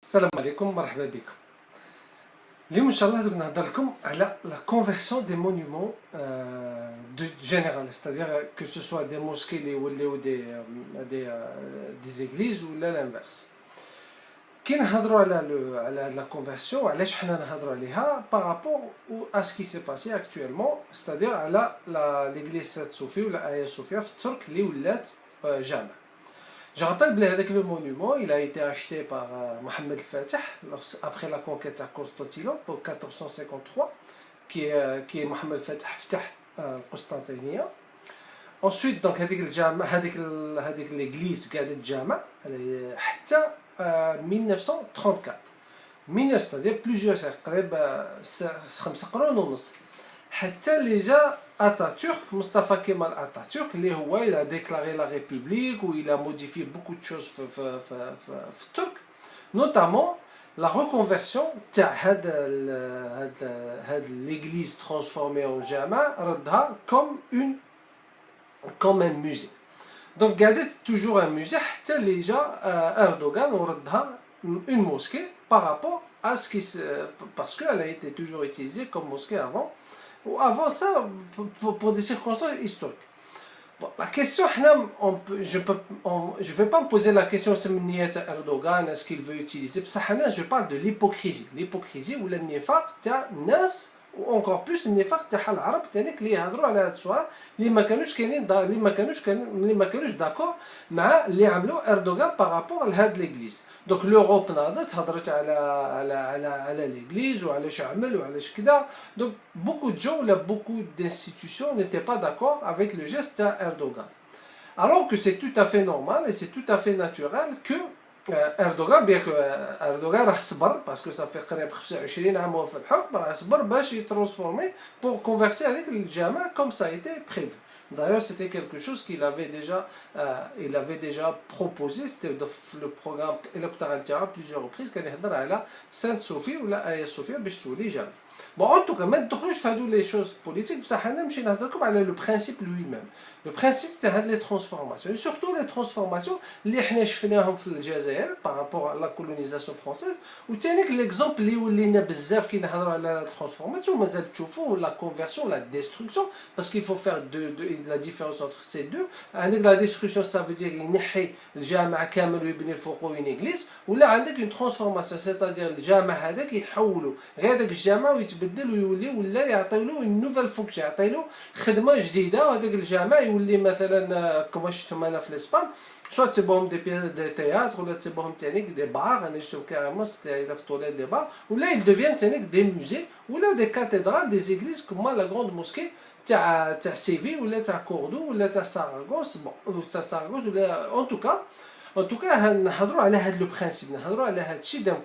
السلام عليكم مرحبا بكم. اليوم ان شاء الله دوك نهضر لكم على لا conversion des monuments général, c'est-à-dire que ce soit des mosquées اللي يوليو des églises ولا l'inverse. كي نهضروا على هاد لا conversion علاش حنا نهضروا عليها par rapport à ce qui s'est passé actuellement, c'est-à-dire على l'église Sainte Sophie ولا Hagia Sophia في الترك اللي ولات جامع. Je rappelle que le monument il a été acheté par Mohammed al-Fatih après la conquête de Constantinople en 1453, qui est Mohammed al-Fatih فتح Constantinople. Ensuite, donc, l'église قعدت جامع حتى 1934. C'est-à-dire plusieurs قريب 5 قرون ونص. حتى اللي جا Atatürk, Mustafa Kemal Atatürk, il a déclaré la République, où il a modifié beaucoup de choses turc, notamment la reconversion de l'église transformée en jama comme un musée. Donc, gardez toujours un musée, Erdogan a une mosquée par rapport à ce qui parce qu'elle a été toujours utilisée comme mosquée avant. Ou avant ça, pour des circonstances historiques. Bon, la question, je ne vais pas me poser la question de Erdogan, est-ce qu'il veut utiliser. Je parle de l'hypocrisie. L'hypocrisie ou le nifaq de Nas, ou encore plus le nifaq de l'Arab, qui يهضروا على هذا السؤال اللي ما كانوش d'accord مع اللي عملوا Erdogan par rapport à هذه l'église. Donc l'Europe ناضت هضرت على l'église وعلاش عمل وعلاش كذا. Donc beaucoup de gens, beaucoup d'institutions n'étaient pas d'accord avec le geste d'Erdogan. Alors que c'est tout à fait normal et c'est tout à fait naturel que Erdogan, bien que Erdogan راح صبر parce que ça fait قريب 25 عام هو في الحكم, راح صبر باش يترانسفورمي pour convertir avec le jama comme ça a été prévu. D'ailleurs, c'était quelque chose qu'il avait déjà proposé, c'était le programme électoral à plusieurs reprises, qu'il يهضر على Sainte Sophie ou la Hagia Sophia باش تولي جامع. Bon, en tout cas, ما ندخلوش في هذو les choses politiques, بصح حنا نمشي نهضر لكم على le principe lui-même. Le principe تاع هاد les transformations, et surtout les transformations اللي حنا شفناهم في الجزائر par rapport à la colonisation française, وثانيك l'exemple اللي ولينا بزاف كي نهضروا على la transformation مازال تشوفوا la conversion, la destruction, parce qu'il faut faire la différence entre ces deux. عندك la destruction, ça veut dire ينحي الجامع كامل ويبني فوقه une église, ولا عندك une transformation, c'est-à-dire الجامع هذاك يحولوا غير داك الجامع ويتبدل ويولي ولا يعطيو له une nouvelle fonction, يعطيو له خدمه جديده, وهذاك الجامع يولي مثلا كما شفتهم انا في الاسبان soit تسيبوهم دي تياتر ولا تسيبوهم تانيك دي بار, انا شفتهم كاريمون سيتي في طولات دي بار, ولا ils deviennent تانيك دي موزي ولا دي كاتدرال دي زيغليز كما لا غروند موسكي تاع سيفي ولا تاع كوردو ولا تاع ساراغوس. بون تاع ساراغوس ولا en tout cas نهضروا على هذا لو برينسيپ, نهضروا على هذا الشيء d'un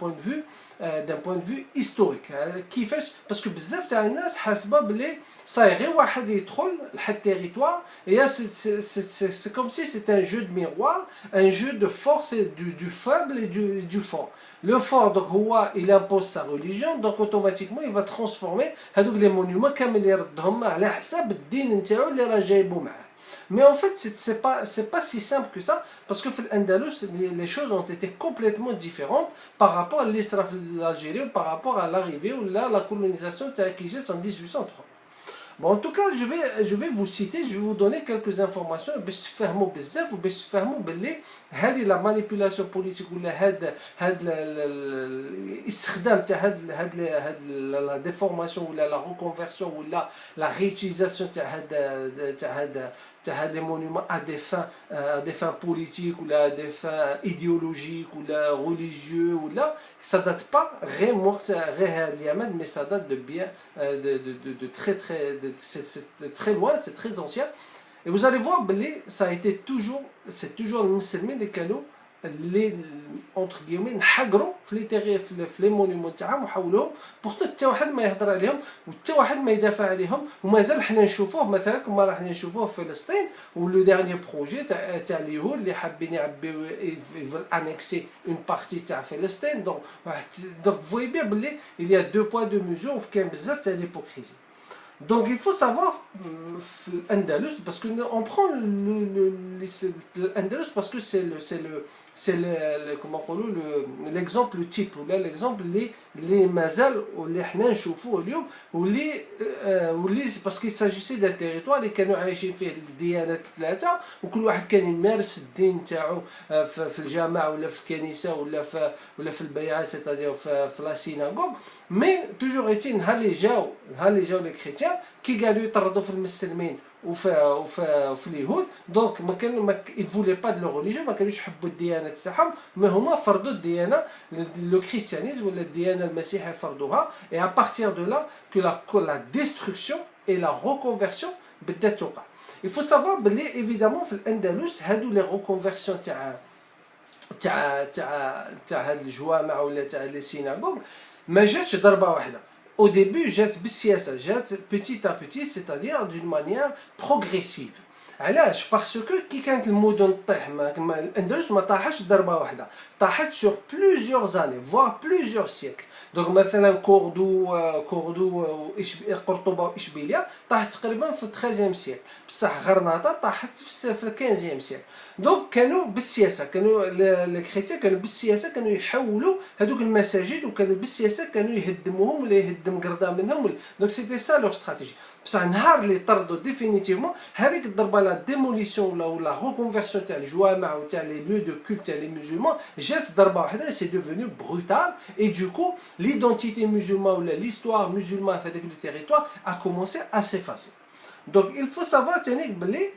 point de vue historique. كيفاش باسكو بزاف تاع الناس حاسبه بلي صاي غير واحد يدخل لحد التيريتوار et c'est comme si c'était un jeu de miroir, un jeu de force et du faible et du fort. Le fort, donc il impose sa religion, donc automatiquement il va transformer هذوك les monuments كامل يردهم على حساب الدين نتاعو اللي راه جايبو معاه. Mais en fait, c'est pas si simple que ça, parce que l'Andalus, les choses ont été complètement différentes par rapport à l'Isra de l'Algérie ou par rapport à l'arrivée ou la colonisation de Takijet en 1803. Bon, en tout cas, je vais vous citer, je vais vous donner quelques informations باش تفهموا بزاف وباش تفهموا باللي هذه لا مانيبيولاسيون بوليتيك ولا هاد الاستخدام تاع هاد لا ديفورماسيون ولا لا ريكونفيرسيون ولا لا ريوتيليزاسيون تاع هاد لي مونيومون à des fins politiques ou à des fins idéologiques ou religieux ou là, ça date pas vraiment mais ça date de bien de c'est très loin, c'est très ancien. Et vous allez voir, c'est toujours les musulmans les canaux اللي entre guillemets نحقروا في لي مونيومون تاعهم وحولوهم بورتو حتى واحد ما يهضر عليهم وحتى واحد ما يدافع عليهم, ومازال حنا نشوفوه مثلا كما راح نشوفوه في فلسطين ولو ديرني بروجي تاع اليهود اللي حابين يعبيو انكسي اون بارتي تاع فلسطين. دونك vous voyez bien بلي il y a deux poids deux mesures وكاين بزاف تاع l'hypocrisie. Donc il faut savoir l'Andalus, parce qu'on prend l'Andalus parce que c'est c'est l'exemple type ou l'exemple اللي مازال واللي حنا نشوفوه اليوم واللي parce qu'il s'agissait d'un territoire اللي كانوا عايشين فيه الديانات الثلاثه وكل واحد كان يمارس الدين تاعو في الجامع ولا في الكنيسه ولا في البيعه سيتادير في لا سيناغوغ مي توجور ايتين نهار اللي جاو لي كريتيان كي قالوا يطردوا في المسلمين وفي اليهود دونك ما يفولي با دو ريليجيون ما كانوش يحبوا الديانات تاعهم ما هما فرضوا الديانه لو كريستيانيزم ولا الديانه المسيحيه فرضوها اي ا بارتير دو لا كو لا ديستركسيون اي لا ريكونفيرسيون بدات توقع. Il faut savoir بلي ايفيدامون في الاندلس هادو لي ريكونفيرسيون تاع هاد الجوامع ولا تاع لي سيناغوغ ما جاتش ضربه واحده. Au début, جات بالسياسه جات petit à petit, c'est-à-dire d'une manière progressive. علاش؟ باسكو كي كانت المدن طيح الاندلس ما طاحتش ضربه واحده، طاحت sur plusieurs années voire plusieurs siècles. دونك مثلا كوردو قرطبه واشبيليه طاحت تقريبا في 13 سيكل، بصح غرناطه طاحت في 15 سيكل. دونك كانوا بالسياسه، كانوا لي كريتيان كانوا بالسياسه كانوا يحولوا هذوك المساجد وكانوا بالسياسه كانوا يهدموهم ولا يهدم قرده منهم. دونك سيتي سا لور استراتيجي. بصح نهار اللي طردوا ديفينيتيفمون هذيك الضربه لا ديموليسيون ولا ريكونفيرسيون تاع الجوامع وتاع لي ليو دو كولت تاع لي مسلمون جات ضربه واحده سي ديفوني بروتال اي دوكو l'identité musulmane ou l'histoire musulmane في هذاك le territoire a commencé à s'effacer. Donc il faut savoir تاني بلي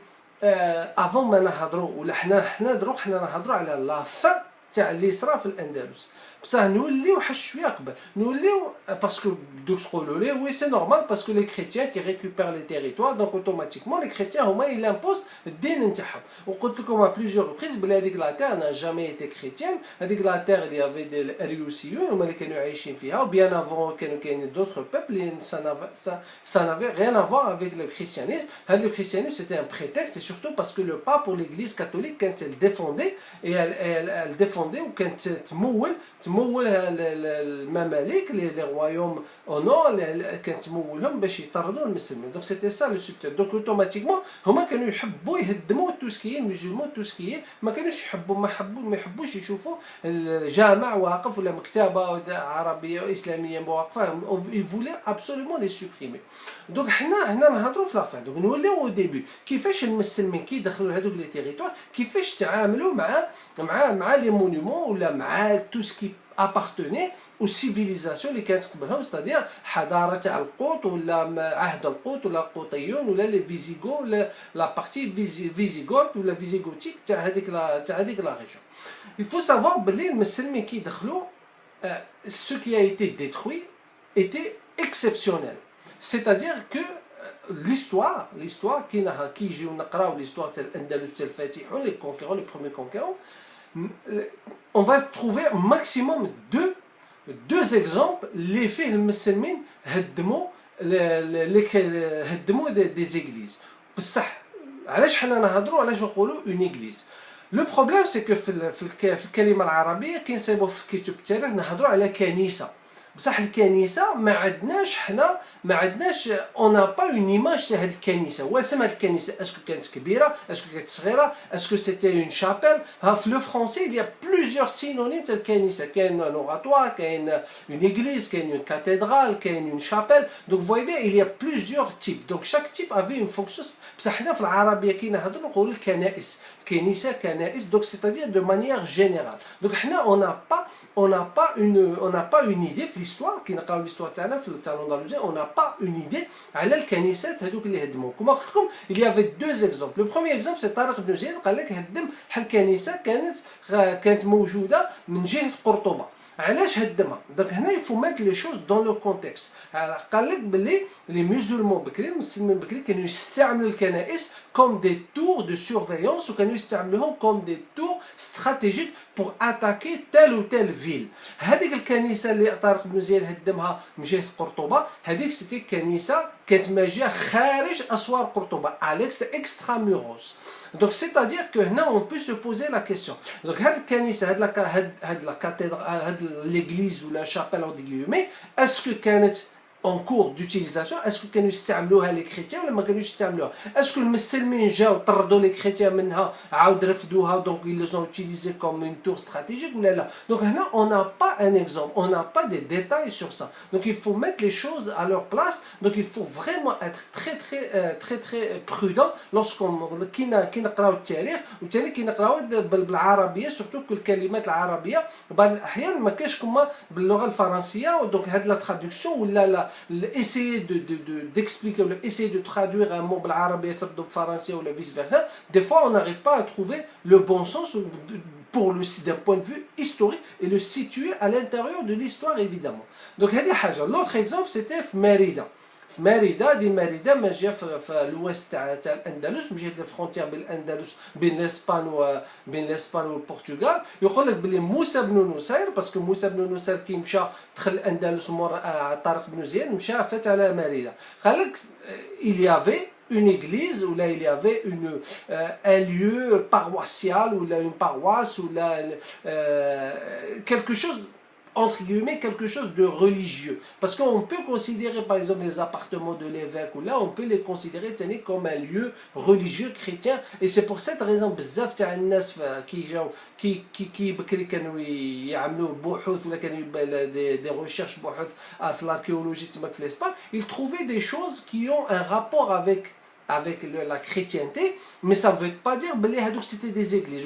avant ما نهضروا ولا حنا نهضروا على لا فان تاع اللي صرا في الاندلس، بصح نوليو واحد شويه قبل نوليو باسكو دوك تقولوا لي وي سي نورمال باسكو لي كريتيان كي ريكوبير لي تيريتوار دونك اوتوماتيكمون لي كريتيان هما il امبوز الدين نتاعهم. وقلت لكم ا بليزيور ريبريز بلي هذيك لا تير نا جامي ايتي كريتيان، هذيك لا تير اللي افي دي الاريوسيون هما اللي كانوا عايشين فيها وبيان افون كانوا كاينين دوطخ بوبل ça n'avait rien à voir avec le christianisme. هذا le christianisme c'était un prétexte et surtout parce que le pape ou l'église catholique quand elle défendait et elle défendait ou quand تمول المماليك لي رويوم او نور كانت تمولهم باش يطردوا المسلمين. دونك سيتي سا لو سوبتيل. دونك اوتوماتيكمون هما كانوا يحبوا يهدموا توسكيي المسلمون توسكيي، ما كانوش ما يحبوش يشوفوا الجامع واقف ولا مكتبه عربيه اسلاميه واقفه. يفولي ابسولومون لي سوبريمي. دونك حنا هنا نهضروا في لافان. دونك نوليو او ديبي كيفاش المسلمين كي دخلوا لهذوك لي تيريتوار كيفاش تعاملوا مع لي مونيومون ولا مع توسكي appartenait aux civilisations اللي كانت قبلهم، c'est-à-dire حضاره تاع القوط ولا عهد القوط ولا القوطيون ولا لي فيزيغو ولا لا بارتي فيزيغوت ولا فيزيغوتيك تاع هذيك لا ريجون. Il faut savoir بلي المسلمين كي دخلوا ce qui a été détruit était exceptionnel. C'est-à-dire que l'histoire كي يجيو نقراو l'histoire تاع الاندلس تاع الفاتحون لي كونكيرون لي بروميير كونكيرون on va trouver au maximum deux exemples les faits المسلمين هدموا des églises. بصح علاش حنا نهضروا علاش نقولوا une église؟ لو بروبليم سي كو في الكلمه العربيه كينصيبوا في كتب التاريخ نهضروا على كنيسه، بصح الكنيسه ما عندناش اون ا با اون ايماج تاع هاد الكنيسه. واسم هاد الكنيسه اسكو كانت كبيره اسكو كانت صغيره اسكو سيتي اون شابيل. ها في لو فرونسي il y a plusieurs synonymes تاع الكنيسه، كاين ان اوغاتوار كاين اون ايغليز كاين اون كاتدرال كاين اون شابيل. دونك فوي بيان il y a plusieurs types. دونك شاك تيب افي اون فونكسيون. بصح حنا في العربيه كي نهضروا نقولوا الكنائس كنائس دونك c'est-à-dire de manière générale. دونك حنا on n'a pas une idée في l'histoire كي نقراو l'histoire تاعنا في الاندلسيه on n'a pas une idée على الكنيسات هذوك اللي هدموا. كما قلت لكم il y avait deux exemples. Le premier exemple c'est طارق بن زياد قال لك هدم الكنيسه كانت موجوده من جهه قرطبه. علاش هدمها؟ دونك هنا يفو مات لي شوز دون لو كونتكست. قال لك بلي لي مسلمون بكري المسلمين بكري كانوا يستعملوا الكنائس كوم دي تور دو سورفيونس وكانوا يستعملوهم كوم دي تور استراتيجيك بور اتاكي تال و تال فيل. هذيك الكنيسه اللي طارق بن زياد هدمها من جهه قرطبه هذيك سيتي كنيسه كانت ماجيه خارج اسوار قرطبه اليكس اكسترا ميروس. Donc c'est-à-dire que هنا on peut se poser la question. Donc هاد الكنيسه هاد لا كاتدرال هاد ليغليز ولا شابيل اون ديغيومي اسكو كانت en cours d'utilisation. Est-ce que كانوا يستعملوها les chrétiens ولا ما كانوش يستعملوها؟ Est-ce que المسلمين جاو طردوا les chrétiens منها عاود رفدوها donc ils les ont utilisés comme une tour stratégique ولا لا؟ Donc هنا on n'a pas un exemple, on n'a pas des détails sur ça. Donc il faut mettre les choses à leur place. Donc il faut vraiment être très prudent lorsqu'on كي نقراو التاريخ وثاني كي نقراو بالعربيه surtout que الكلمات العربيه بعض الاحيان ما كاينش كما باللغه الفرنسيه دونك هاد لا ترادكسيون ولا لا essayer d'expliquer ou essayer de traduire un mot بالعربيه تردو بالفرنسيه ولا vice versa. Des fois on n'arrive pas à trouver le bon sens pour le d'un point de vue historique et le situer à l'intérieur de l'histoire évidemment. Donc هذه حاجه. L'autre exemple c'était في ماريدا. في ماريدا دي ماريدا ما جا في الويست تاع الاندلس من جهه الفرونتيير بين الاندلس بين الاسبان والبرتغال. يقول لك بلي موسى بن نصير باسكو موسى بن نصير كي مشى دخل الاندلس مور طارق بن زياد مشى فات على ماريدا. قال لك il y avait une église ou là il y avait un lieu paroissial ou là une paroisse ou là quelque chose entre guillemets quelque chose de religieux. Parce qu'on peut considérer par exemple les appartements de l'évêque ou là, on peut les considérer tenus comme un lieu religieux chrétien. Et c'est pour cette raison بزاف تاع الناس كي جاو كي بكري كانوا يعملوا بحوث ولا كانوا des recherches بحوث في l'archéologie تما في l'Espagne, ils trouvaient des choses qui ont un rapport avec la chrétienté, mais ça ne veut pas dire que c'était des églises.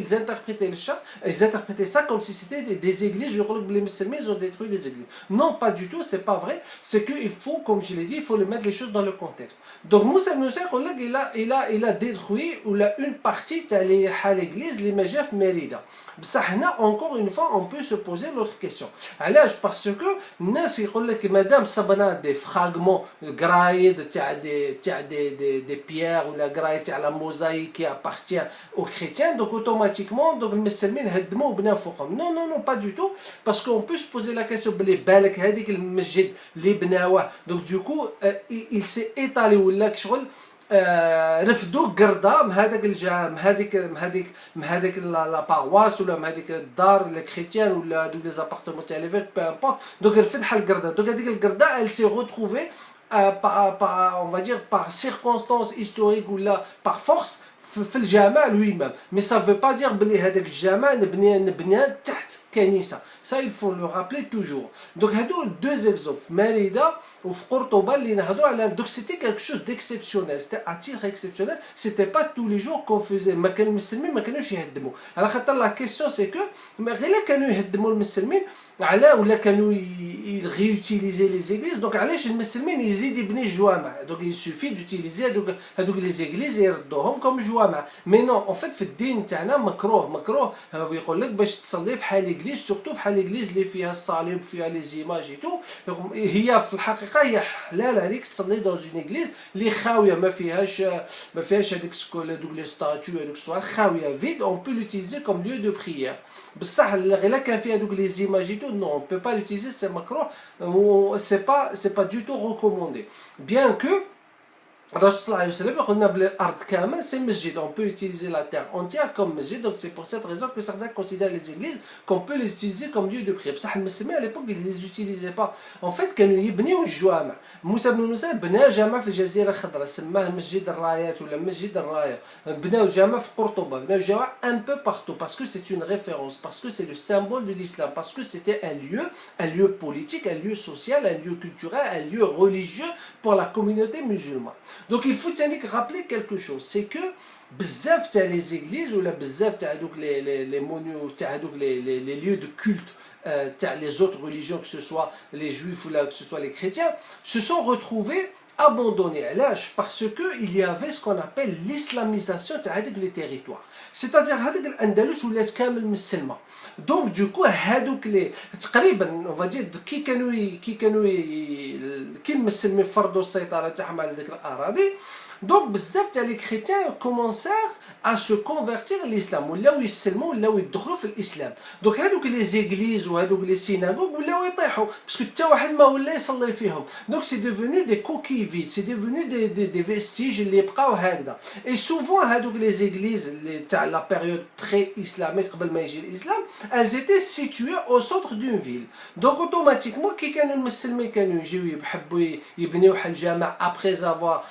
Ils interprétaient ça comme si c'était des églises. Je crois que les musulmans ils ont détruit des églises. Non, pas du tout, c'est pas vrai. C'est qu'il faut, comme je l'ai dit, il faut mettre les choses dans le contexte. Donc Moussa ibn Nusayr, il a détruit une partie de l'église, les Majaf Mérida. Encore une fois, on peut se poser l'autre question. Alors, parce que Nas يقول لك madame sabana des fragments graillés des pierres ou la graille à la mosaïque qui appartient aux chrétiens, donc automatiquement donc les musulmans هدموا وبناو فوقهم. Non, pas du tout, parce qu'on peut se poser la question بلي بالك هذيك المسجد اللي بناوه donc du coup il s'est étalé ولا شغل رفدوا قرده من هذاك من هذيك لا باغواس ولا من هذيك الدار لا كريتيان ولا دوك لي زابارتمون تاع ليفيك بو امبورط. دونك رفد حل القرده. دونك هذيك القرده elle s'est retrouvée on va dire par circonstances historiques ou là par force في الجامع lui-même. Mais ça veut pas dire بلي هذاك الجامع نبنى تحت كنيسه. Ça, il faut le rappeler toujours. Donc, deux exemples. Mérida ou Cordoba, donc c'était quelque chose d'exceptionnel. C'était à titre exceptionnel. C'était pas tous les jours qu'on faisait. Alors, la question, c'est que, ils réutilisaient les églises. Donc, donc il suffit d'utiliser les églises et comme jouama. Mais non, en fait, في الدين تاعنا مكروه يقول لك باش تصلي في حال l'église, surtout في حال l'église اللي فيها الصليب فيها لي زيماج اي تو. هي في الحقيقه هي حلال عليك تصلي dans une église اللي خاويه ما فيهاش هذيك دوك لي ستاتيو هذوك الصوالح خاويه vide. On peut l'utiliser comme lieu de prière. بصح غير كان فيها دوك لي زيماج اي تو non, on peut pas l'utiliser, c'est مكروه. C'est pas du tout recommandé. Bien que الرسول صلى الله عليه وسلم قلنا بالارض كامل c'est masjid, on peut utiliser la terre entière comme masjid. Donc c'est pour cette raison que certains considèrent les églises qu'on peut les utiliser comme lieu de prière. بصح المسلمين à l'époque ils les utilisaient pas. En fait كانوا يبنيو الجوامع. موسى بن نصير بنى جامع في الجزيره الخضراء سماه مسجد الرايات ولا مسجد الرايه. بناو جامع في قرطبه, بناو جامع un peu partout parce que c'est une référence, parce que c'est le symbole de l'islam, parce que c'était un lieu politique, un lieu social, un lieu culturel, un lieu religieux pour la communauté musulmane. Donc il faut rappeler quelque chose, c'est que بزاف تاع les églises ou بزاف تاع دوك les monuments تاع دوك les lieux de culte تاع les autres religions, que ce soit les juifs ou là que ce soit les chrétiens, se sont retrouvés abandonnés. Parce qu'il y avait ce qu'on appelle l'islamisation de les territoires. C'est-à-dire que l'Andalus ou l'Escam musulman. Donc du coup, on va dire qui المسلمين فرضوا السيطرة تاعهم على ذيك الأراضي. Donc بزاف تاع les chrétiens commencèrent à se convertir à l'islam ولاو يسلموا ولاو يدخلوا في الاسلام. دونك هذوك لي زيغليز وهذوك لي سيناغوغ ولاو يطيحوا باسكو حتى واحد ما ولا يصلي فيهم. دونك سي devenu des coquilles vides, c'est devenu des vestiges اللي بقاو هكذا. Et souvent هذوك لي زيغليز اللي تاع لا période pré-islamique قبل ما يجي الاسلام, elles étaient situées au centre d'une ville. Donc automatiquement كي كانوا المسلمين كانوا يجيو يحبوا يبنيو واحد الجامع après avoir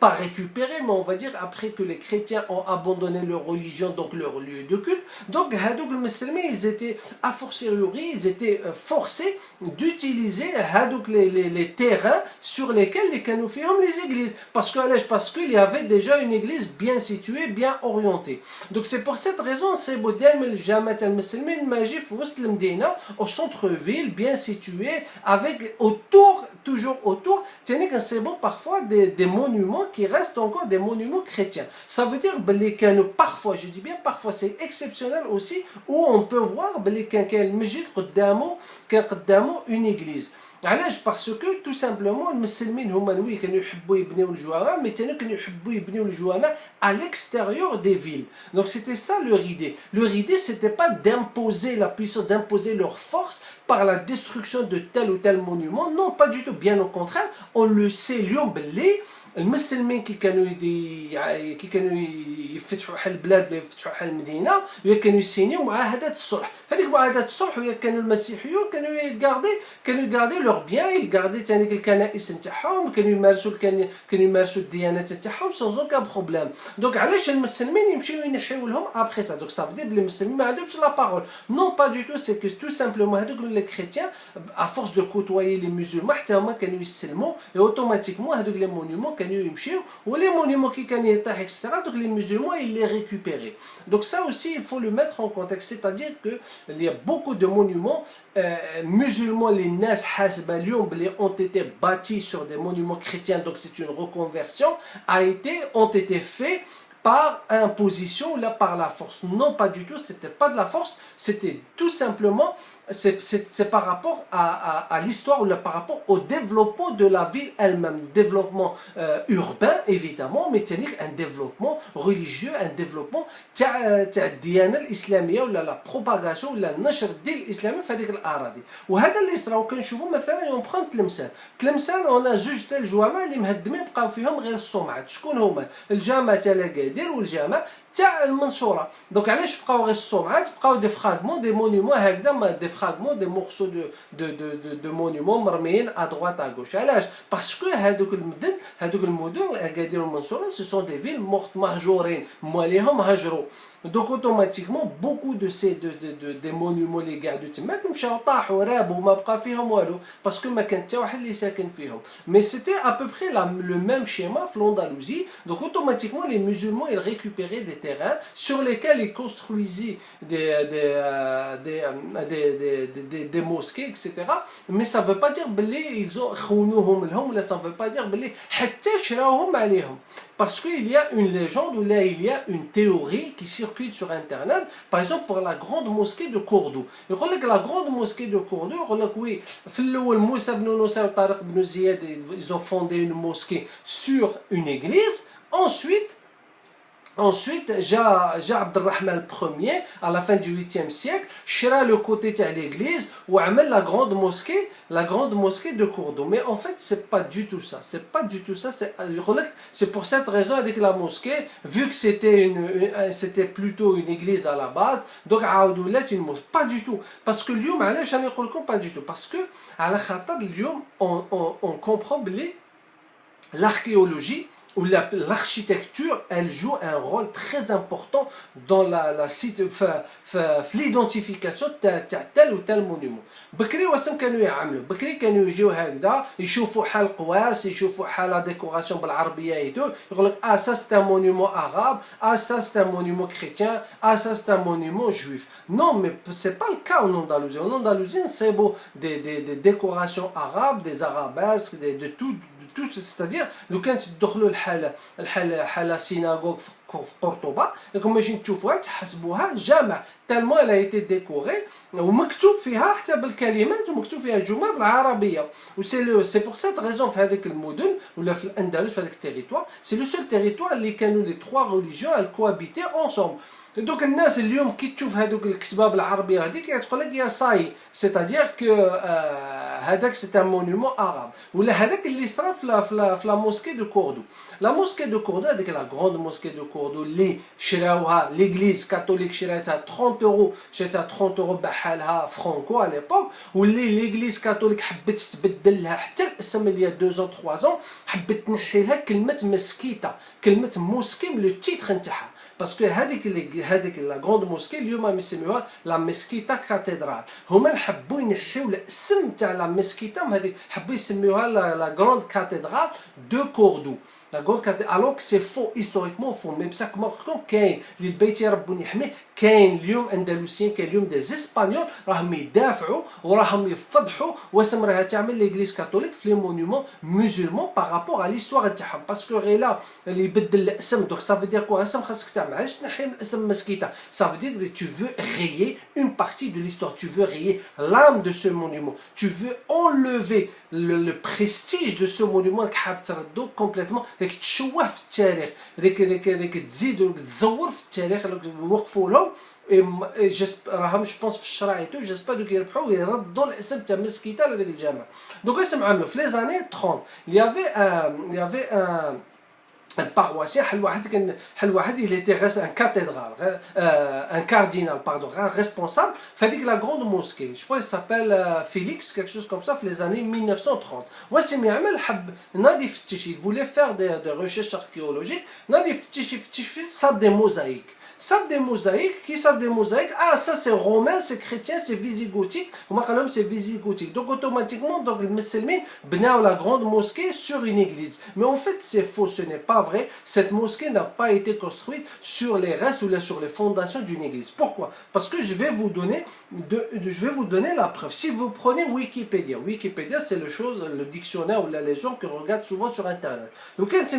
pas récupéré, mais on va dire après que les chrétiens ont abandonné leur religion, donc leur lieu de culte. Donc hadouk al-Muslimin, ils étaient a fortiori, ils étaient forcés d'utiliser hadouk les terrains sur lesquels les canoufirent les églises, parce qu'il y avait déjà une église bien située, bien orientée. Donc c'est pour cette raison c'est bodem el Jamat al-Muslimin maji fi wast al-Medina, au centre-ville, bien situé, avec autour, toujours autour, tenez que c'est bon parfois des monuments qui restent encore des monuments chrétiens. Ça veut dire que parfois, je dis bien parfois, c'est exceptionnel aussi, où on peut voir une église. علاش باسكو تو سامبلومون المسلمين هما وي كانوا يحبوا يبنيو الجوامع مي كانوا يحبوا يبنيو الجوامع à l'extérieur des villes. Donc c'était ça leur idée. Leur idée c'était pas d'imposer la puissance, d'imposer leur force par la destruction de tel ou tel monument. Non, pas du tout, bien au contraire. On le sait اليوم باللي المسلمين كي كانوا يفتحوا حل البلاد ولا يفتحوا حل المدينه ولا كانوا يسينيو معاهدات الصلح. هذيك معاهدات الصلح ولا كانوا المسيحيون كانوا يغاردي لور بيان, يغاردي ثاني الكنائس نتاعهم, كانوا يمارسوا الديانات نتاعهم sans aucun problème. دونك علاش المسلمين يمشيو ينحيو لهم ابخي سا؟ دونك صافي بلي المسلمين ما عندهمش لا بارول. نو با دو تو, سي كو تو سامبلومون هذوك لي كريتيان à force de côtoyer les musulmans حتى هما كانوا يسلموا et automatiquement هذوك لي مونيومون كانوا يمشيو ولي مونيومون كي كان يطيح اكسترا donc les musulmans ils les récupéraient. Donc ça aussi il faut le mettre en contexte, c'est-à-dire que il y a beaucoup de monuments musulmans, les nas hasba اليوم بلي ont été bâtis sur des monuments chrétiens, donc c'est une reconversion, ont été faits par imposition ou là par la force. Non, pas du tout, c'était pas de la force, c'était tout simplement c'est par rapport à l'histoire ou là, par rapport au développement de la ville elle-même, développement urbain évidemment, mais c'est-à-dire un développement religieux, un développement تاع الديانه الاسلاميه ولا لا بروباغاسيون ولا النشر الدين الاسلامي في هذيك الاراضي. وهذا اللي صرا وكنشوفوا مثلا اون برون تلمسان اون زوج تاع الجوامع اللي مهدمين بقاو فيهم غير الصومعات. شكون هما؟ الجامع تاع لاكادير والجامع تاع المنصوره. دونك علاش بقاو غير الصومعات؟ بقاو دي فراغمون دي مونيومون هكذا, دي فراغمون دي مورسو دو مونيومون مرميين ا دروات ا غوش. علاش؟ باسكو هذوك المدن اكادير والمنصوره سو سون دي فيل مورت مهجورين, مواليهم هجروا. Donc automatiquement beaucoup de ces des monuments اللي قاعدوا تماك مشاو طاحوا رابوا ما بقى فيهم والو باسكو ما كان حتى واحد اللي ساكن فيهم. Mais c'était à peu près le même schéma في l'Andalousie. Donc automatiquement les musulmans ils récupéraient des terrains sur lesquels ils construisaient des mosquées, etc. Mais ça veut pas dire بلي ils ont خونوهم لهم, ولا ça veut pas dire بلي حتى شراوهم عليهم. Parce qu'il y a une légende ou là il y a une théorie qui circule sur internet, par exemple pour la grande mosquée de Cordoue. Il dit que la grande mosquée de Cordoue, il dit que oui, Moussa ibn Nusayr et Tariq ibn Ziyad, ils ont fondé une mosquée sur une église. Ensuite, Jah Abdelrahman Ier, à la fin du 8e siècle, chira le côté de l'église ou amène la grande mosquée de Cordoue. Mais en fait, c'est pas du tout ça. C'est pas du tout ça. C'est pour cette raison avec la mosquée, vu que c'était plutôt une église à la base, donc une mosquée. Pas du tout. Parce que l'yom, pas du tout. Parce que à la khatab, l'yom, on comprend bien l'archéologie où l'architecture, elle joue un rôle très important dans l'identification de tel ou tel monument. بكري واسم كانوا يعملوا بكري كانوا يجيو هكذا يشوفوا حال قواس, يشوفوا حال لا ديكوراسيون بالعربيه ايتو, يقول لك ça c'est un monument arabe, ça c'est un monument chrétien, ça c'est un monument juif. Non, mais c'est pas le cas en Andalousie. En Andalousie, c'est beau des décorations arabes, des arabesques, de tout. C'est-à-dire لو كان تدخلوا الحاله synagogue في قرطبة راكم ماشي تشوفوها تحسبوها جامع tellement elle a été décorée ومكتوب فيها حتى بالكلمات ومكتوب فيها جمل بالعربية سي بور سيت ريزون في هذيك المدن ولا في الأندلس في هذاك التيريتوار سي لو سول تيريتوار اللي كانوا لي تخوا ريليجيون الكوابيتي اونسومبل دوك الناس اليوم كي تشوف هذوك الكتبه بالعربيه هذيك تقول لك يا صاي سيتادير كو هذاك سي ان مونومون عرب ولا هذاك اللي صرا في لا موسكي دو كوردو لا موسكي دو كوردو هذيك لا غروند موسكي دو كوردو اللي شراوها ليغليز كاثوليك شراتها 30 اورو شراتها 30 اورو بحالها فرانكو على ليبوك واللي ليغليز كاثوليك حبت تبدل لها حتى الاسم اللي 2 ans 3 ans حبت تنحي لها كلمه مسكيته كلمه موسكي من لو تيتر نتاعها باسكو هذيك لا غروند موسكي اليوم يسميوها لا مسكيتا كاتدرال هما حبوا ينحيو الاسم تاع لا مسكيتا هذيك حبوا يسميوها لا غروند كاتدرال دو كوردو لا غروند كاتدرال الوغ سي فو هيستوريكمون فو مي بصح كما قلت لكم كاين اللي البيت ربي يحميه كاين اليوم اندلسيين كاين اليوم دي اسبانيول راهم يدافعوا وراهم يفضحوا واسم راها تعمل ليغليز كاثوليك في لي مونومون مسلمون بارابور على ليستوار تاعهم باسكو غير لا اللي يبدل الاسم دوك سا فو دير كوا اسم خاصك تعمل علاش تنحي من الاسم مسكيته سا فو دير tu veux rayer une partie de l'histoire tu veux rayer l'âme de ce monument tu veux enlever le prestige de ce monument راك حاب تردو كومبليتمون راك تشوه في التاريخ راك تزيد تزور في التاريخ وقفوا لهم راهم جو بونس في الشرايط جيسبر دوك يربحوا ويردوا الاسم تاع مسكيته لهذاك الجامع دوك اسم عملوا في لي زاني 30 il y avait un paroissien حل واحد il était un cathédrale un cardinal pardon responsable فهذيك la grande mosquée je crois il s'appelle Félix quelque chose comme ça في les années 1930 واسم يعمل حب نادي يفتش il voulait faire des recherches archéologiques نادي يفتش في صاب des mosaïques savent des mosaïques, qui savent des mosaïques, ah ça c'est romain, c'est chrétien, c'est visigothique, c'est visigothique. Donc automatiquement, donc les musulmans bnaou la grande mosquée sur une église. Mais en fait c'est faux, ce n'est pas vrai. Cette mosquée n'a pas été construite sur les restes ou sur les fondations d'une église. Pourquoi? Parce que je vais vous donner la preuve. Si vous prenez Wikipédia, Wikipédia c'est le dictionnaire ou les gens que regardent souvent sur internet. Donc quand tu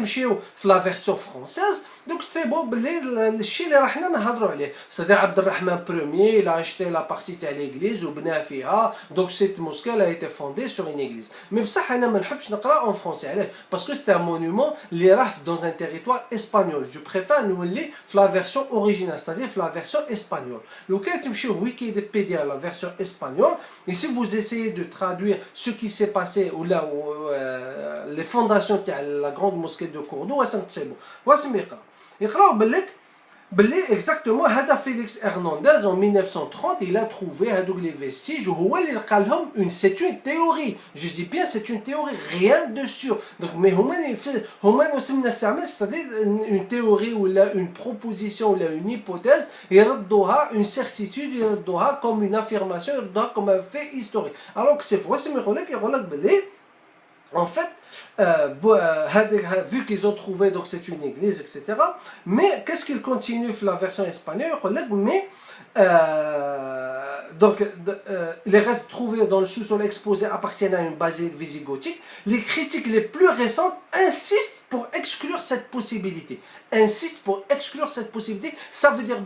la version française, donc c'est bon, le chien حنا نهضروا عليه سيدي عبد الرحمن بروميي il a acheté la partie تاع l'église وبنى فيها donc cette mosquée elle a été fondée sur une église mais بصح انا ما نحبش نقرا en français علاش parce que c'est un monument اللي راه dans un territoire espagnol je préfère نولي في la version originale c'est-à-dire في la version espagnole لو كان تمشيو ويكيبيديا la version espagnole et si vous essayez de traduire ce qui s'est passé ou là les fondations تاع la grande mosquée de Cordoue واسم تصيبوا واسم يقراو بالك exactement هذا فيليكس هرنانديز en 1930 il a trouvé هذوك les vestiges وهو اللي لقى لهم c'est une théorie je dis bien c'est une théorie rien de sûr donc mais هما وسمنا نستعمل c'est-à-dire une théorie ولا une proposition ولا une hypothèse يردوها une certitude يردوها comme une affirmation يردوها comme un fait historique alors que c'est faux يقول لك بلي en fait, vu qu'ils ont trouvé donc c'est une église, etc. Mais qu'est-ce qu'ils continuent la version espagnole? Mais donc les restes trouvés dans le sous-sol exposé appartiennent à une basilique visigothique. Les critiques les plus récentes insistent pour exclure cette possibilité. Ça veut dire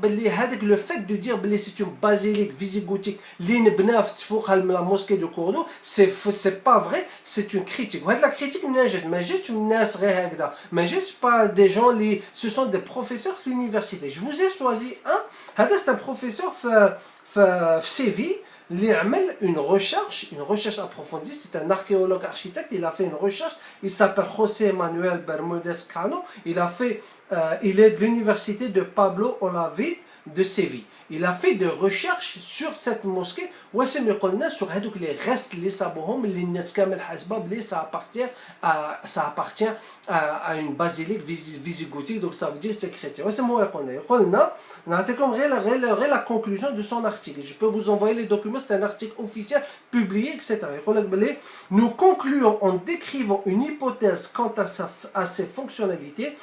le fait de dire que c'est une basilique visigothique la mosquée de Cordoue, c'est pas vrai, c'est une critique. La critique pas des gens, ce sont des professeurs de l'université. Je vous ai choisi un, c'est un professeur de Séville. Il a fait une recherche approfondie, c'est un archéologue architecte, il a fait une recherche, il s'appelle José Manuel Bermúdez Cano, il est de l'université de Pablo Olavide de Séville. Il a fait des recherches sur cette mosquée واسم يقولنا sur هذوك les restes اللي صابوهم اللي الناس كامل حاسبه بلي ça appartient à une basilique visigothique donc ça veut dire c'est chrétien واسم هو يقولنا نعطيكم غير la conclusion de son article je peux vous envoyer les documents c'est un article officiel publié etc. يقول لك بلي nous concluons en décrivant une hypothèse quant à ses fonctionnalités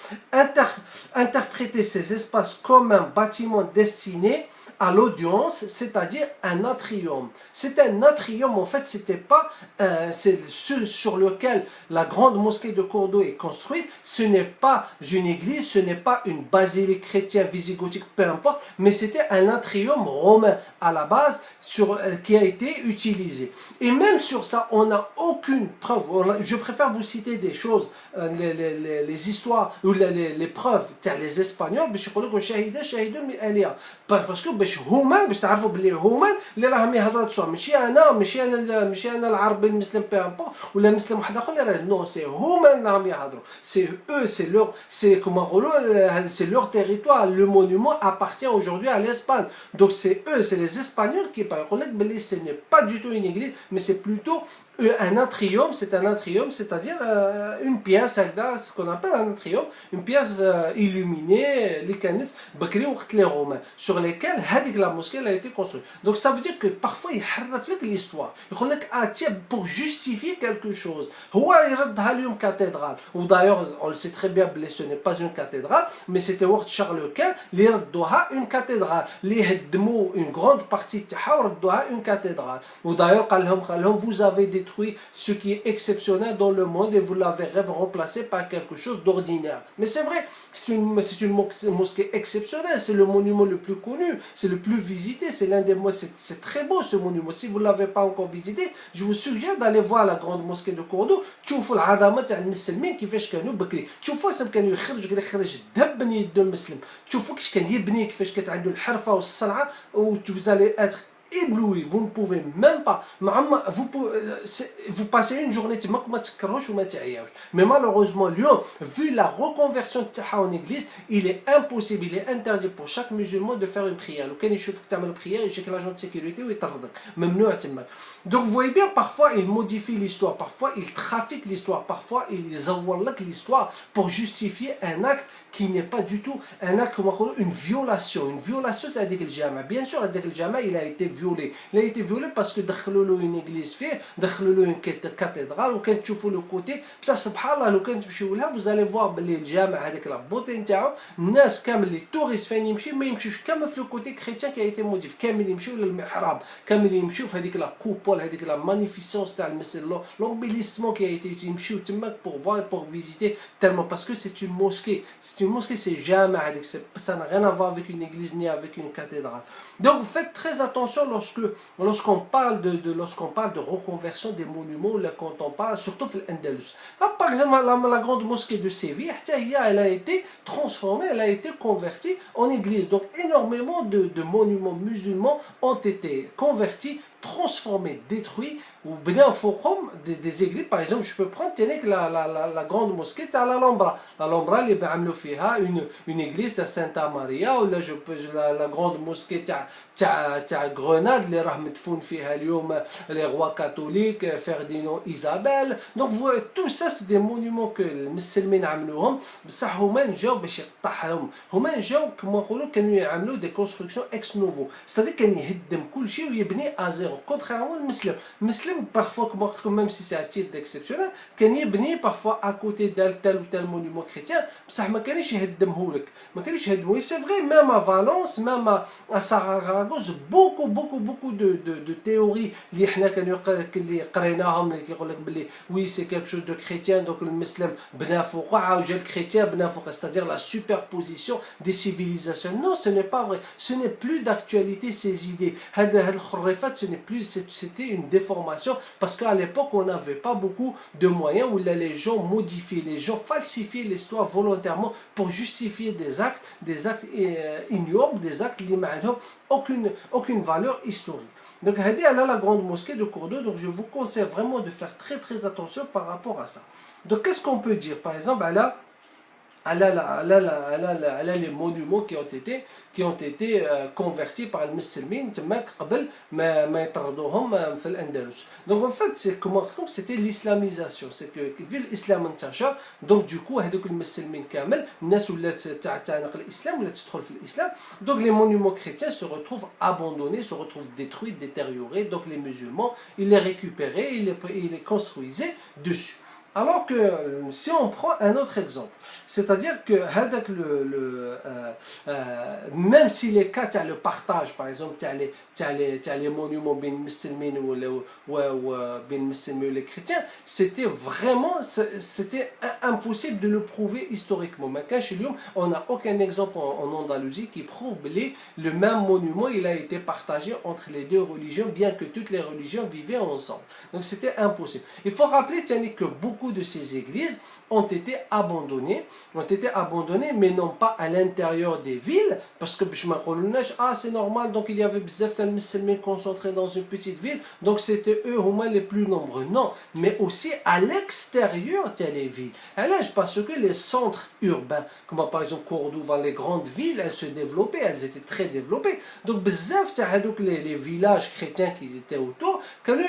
interpréter ces espaces comme un bâtiment destiné à l'audience, c'est-à-dire un atrium. C'est un atrium, en fait, c'était pas c'est ce sur lequel la grande mosquée de Cordoue est construite. Ce n'est pas une église, ce n'est pas une basilique chrétienne, visigothique, peu importe, mais c'était un atrium romain à la base qui a été utilisé. Et même sur ça, on n'a aucune preuve. Je préfère vous citer des choses, les histoires ou les preuves تاع les Espagnols باش يقولوا لكم شاهدوا من الآلهة باسكو باش هما باش تعرفوا بلي هما اللي راهم يهضروا تسوا ماشي انا العربي المسلم بامبو ولا مسلم واحد اخر اللي راه نو سي هما اللي راهم يهضروا سي eux c'est leur c'est comme نقولوا c'est leur territoire le monument appartient aujourd'hui à l'Espagne donc c'est eux c'est les Espagnols qui يقول لك بلي ce n'est pas du tout une église mais c'est plutôt un atrium, c'est-à-dire une pièce, ce qu'on appelle un atrium, une pièce illuminée, les Romains, sur lesquels la mosquée a été construite. Donc ça veut dire que parfois il harrafik l'histoire. Il dit pour justifier quelque chose. Il une cathédrale. Ou d'ailleurs, on le sait très bien, ce n'est pas une cathédrale, mais c'était Charles Quint, il a une cathédrale. Une grande partie de une cathédrale. Ou d'ailleurs, vous avez détruit ce qui est exceptionnel dans le monde et vous l'avez remplacé par quelque chose d'ordinaire. Mais c'est vrai, c'est une mosquée exceptionnelle, c'est le monument le plus connu, c'est le plus visité, c'est l'un des c'est très beau ce monument. Si vous ne l'avez pas encore visité, je vous suggère d'aller voir la grande mosquée de Cordoue. تشوفوا العظمه تاع المسلمين كيفاش كانوا بكري تشوفوا كانوا يخرج الذهب من يد المسلم تشوفوا كيفاش كان يبني كيفاش كانت عنده الحرفه والصنعه vous allez être ébloui, vous ne pouvez même pas vous passez une journée mais malheureusement Lyon vu la reconversion de en église il est impossible, il est interdit pour chaque musulman de faire une prière quand il fait une prière il check l'agent de sécurité ou il donc vous voyez bien parfois il modifie l'histoire parfois il trafique l'histoire parfois il zawalak l'histoire pour justifier un acte qui n'est pas du tout un acte comme une violation c'est-à-dire que le jama bien sûr le jama il a été violé parce que دخلوا une église فيه دخلوا une cathédrale وكان تشوفوا le côté بصح سبحان الله لو كان تمشيو لها vous allez voir بلي الجامع هذاك لا بوتي نتاعو الناس كامل لي توريست فين يمشي ما يمشيوش كامل في الكوتي كريتيان qui a été modifié كامل يمشيو للمحراب كامل يمشيو في هذيك لا كوبول هذيك لا مانيفيسونس تاع المسجد l'embellissement qui a été utilisé يمشيو تما pour voir pour visiter tellement parce que c'est une mosquée c'est jamais ça n'a rien à voir avec une église ni avec une cathédrale donc faites très attention lorsqu'on parle de reconversion des monuments quand on parle surtout l'Andalus par exemple la grande mosquée de Séville elle a été transformée elle a été convertie en église donc énormément de monuments musulmans ont été convertis transformés, détruits ou bien des églises par exemple je peux prendre la grande mosquée de l'Alhambra اللي بعملوا فيها une église de Santa Maria ou la grande mosquée تاع Grenade اللي راه مدفون فيها اليوم les rois catholiques Ferdinand Isabelle donc tout ça c'est des monuments que المسلمين عملوهم بصح هما جاو باش يقطعهم هما جاو كما نقولوا كانوا يعملوا des constructions ex novo c'est-à-dire كان يهدم كل شيء ويبني à zéro contrairement المسلم parfois même si c'est à titre d'exceptionnel كان يبني parfois à côté d'un tel ou tel monument chrétien بصح ما كانش يهدمهولك ما كانش يهدموه c'est vrai même à Valence même à Saragosse beaucoup de théories اللي حنا اللي قريناهم اللي كيقول لك بلي oui c'est quelque chose de chrétien donc المسلم بنى فوق عاود جا الchrétien بنى فوق c'est-à-dire la superposition des civilisations non ce n'est pas vrai ce n'est plus d'actualité ces idées هاد الخرافات ce n'est plus c'était une déformation parce qu'à l'époque on n'avait pas beaucoup de moyens où les gens modifiaient les gens falsifiaient l'histoire volontairement pour justifier des actes ignobles des actes qui n'ont aucune valeur historique donc هذه على la grande mosquée de Cordoue donc je vous conseille vraiment de faire très très attention par rapport à ça donc qu'est-ce qu'on peut dire par exemple les monuments qui ont été convertis par les musulmans قبل ما يطردوهم في الأندلس. Donc en fait c'est comment c'était l'islamisation c'est que vu l'islam انتشر donc du coup هذوك المسلمين كامل الناس ولات تعتنق الإسلام ولا تدخل في الإسلام donc les monuments chrétiens se retrouvent abandonnés se retrouvent détruits détériorés donc les musulmans ils les récupéraient ils les construisaient dessus. Alors que si on prend un autre exemple, c'est-à-dire que même si les cas tu as le partage, par exemple tu as les monuments bien musulmans ou bien musulmans les chrétiens, c'était impossible de le prouver historiquement. Mais chez nous, on n'a aucun exemple en Andalousie qui prouve que le même monument il a été partagé entre les deux religions, bien que toutes les religions vivaient ensemble. Donc c'était impossible. Il faut rappeler que beaucoup de ces églises ont été abandonnées, mais non pas à l'intérieur des villes, parce que c'est normal, donc il y avait bzaf de musulmans concentrés dans une petite ville, donc c'était eux au moins les plus nombreux. Non, mais aussi à l'extérieur des villes. Alors, parce que les centres urbains, comme par exemple Cordoue, les grandes villes, elles se développaient, elles étaient très développées. Donc bzaf les villages chrétiens qui étaient autour, quand ils